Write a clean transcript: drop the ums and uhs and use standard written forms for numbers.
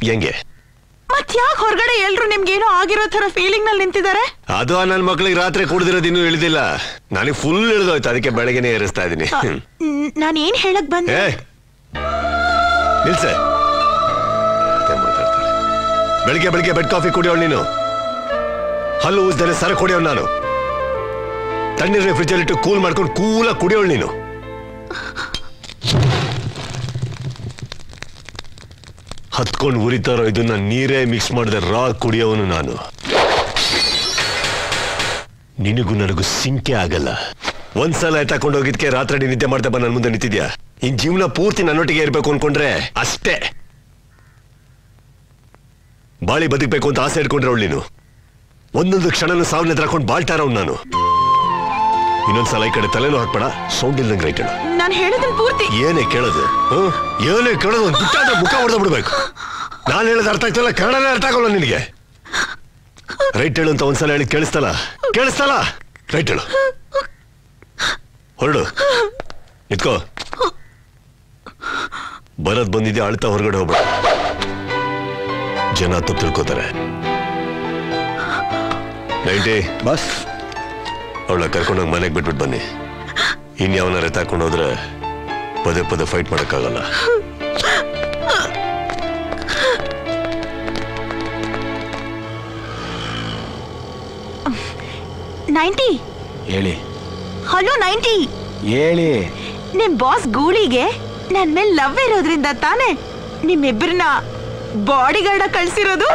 ಹೆಂಗೆ ಮತ್ ಯಾಕೆ ಹೊರಗಡೆ ಎಲ್ರು ನಿಮ್ಗೇನೋ ಆಗಿರೋ ತರ ಫೀಲಿಂಗ್ ನಲ್ಲಿ ನಿಂತಿದ್ದಾರೆ? ಅದು ನನ್ನ ಮಕ್ಳಿಗೆ ರಾತ್ರಿ ಕುಡ್ದಿರೋದು ಇನ್ನೂ ಇಳಿದಿಲ್ಲ. ನನಗೆ ಫುಲ್ ಇಳಿದೋಯ್ತು, ಅದಕ್ಕೆ ಬೆಳಗ್ಗೆನೆ ಏರಿಸ್ತಾ ಇದೀನಿ. ನಾನು ಏನ್ ಹೇಳಕ್ ಬಂದೆ? ನಿಲ್ಸೆ. ಮಾತಾಡ್ತಾರೆ. ಬೆಳಿಗ್ಗೆ ಬೆಳಿಗ್ಗೆ ಬೆಡ್ ಕಾಫಿ ಕುಡಿಯೋಳು ನೀನು, ಹಲ್ಲು ಊಸ್ದರೆ ಸರ ಕುಡಿಯೋಳು ನಾನು, ತಣ್ಣೀರನ್ನ ಫ್ರಿಜ್ಜಲ್ಲಿ ಇಟ್ಟು ಕೂಲ್ ಮಾಡ್ಕೊಂಡು ಕೂಲಾಗಿ ಕುಡಿಯೋಳು ನೀನು. ಹತ್ಕೊಂಡು ಉರಿತಾರೋ ಇದನ್ನ ನೀರೇ ಮಿಕ್ಸ್ ಮಾಡಿದೆ ರಾ ಕುಡಿಯೋವನು ನಾನು. ನಿನಗೂ ನನಗೂ ಸಿಂಕೆ ಆಗಲ್ಲ. ಒಂದ್ಸಲ ಎತ್ತಾಕೊಂಡು ಹೋಗಿದ್ಕೆ ರಾತ್ರಿ ನಿದ್ದೆ ಮಾಡ್ದೆ ಬಂದು ನನ್ನ ಮುಂದೆ ನಿಂತಿದ್ಯಾ. ಇನ್ ಜೀವನ ಪೂರ್ತಿ ನನ್ನೊಟ್ಟಿಗೆ ಇರ್ಬೇಕು ಅನ್ಕೊಂಡ್ರೆ ಅಷ್ಟೇ. ಬಾಳಿ ಬದುಕಬೇಕು ಅಂತ ಆಸೆ ಇಟ್ಕೊಂಡ್ರೆ ನೀನು ಒಂದೊಂದು ಕ್ಷಣನೂ ಸಾವನ್ನ ಎದುರಾಕೊಂಡು ಬಾಳ್ತಾ ಇರೋನು ನಾನು. ಇನ್ನೊಂದ್ಸಲ ಈ ಕಡೆ ತಲೆನೂ ಹಾಕ್ಬೇಡ, ಸೌಂಡ್ ಇಲ್ದಂಗೆ ರೈಟ್ ಹೇಳು. ನಾನು ಹೇಳೋದನ್ನ ಪೂರ್ತಿ ಏನೇ ಕೇಳೋದು? ಏನೇ ಕೇಳೋದು? ಒಂದು ಬಿಟ್ಟಾದ್ರೆ ಮುಖ ಹೊಡೆದ ಬಿಡ್ಬೇಕು. ನಾನು ಹೇಳೋದು ಅರ್ಥ ಆಗ್ತಲ್ಲ, ಕನ್ನಡನೇ ಅರ್ಥ ಆಗೋಲ್ಲ ನಿನಗೆ. ರೈಟ್ ಹೇಳು ಅಂತ ಒಂದ್ಸಲ ಹೇಳಿ ಕೇಳಿಸ್ತಲ್ಲ ರೈಟ್ ಹೇಳು. ಹೊರಡು, ನಿತ್ಕೋ. ಬರೋದ್ ಬಂದಿದ್ದೆ, ಅಳ್ತಾ ಹೊರಗಡೆ ಹೋಗ್ಬೇಡ, ಜನ ತಪ್ಪು ತಿಳ್ಕೋತಾರೆ. ನೈಂಟಿ ಬಸ್ ಅವಳ ಕರ್ಕೊಂಡೋಗಿ ಮನೆಗೆ ಬಿಟ್ಬಿಟ್ಟು ಬನ್ನಿ. ಇನ್ಯಾವನಾರ ಎತ್ತಾಕೊಂಡು ಹೋದ್ರೆ ಪದೇ ಪದೇ ಫೈಟ್ ಮಾಡಕ್ಕಾಗಲ್ಲ. ನೈಂಟಿ ಹೇಳಿ. ಹಲೋ ನೈಂಟಿ ಹೇಳಿ. ನಿಮ್ ಬಾಸ್ ಗೂಳಿಗೆ ನನ್ ಮೇಲೆ ಲವ್ ಇರೋದ್ರಿಂದ ತಾನೇ ನಿಮ್ಮಿಬ್ಬರನ್ನ ಬಾಡಿ ಗಾರ್ಡ್ ಕಳ್ಸಿರೋದು?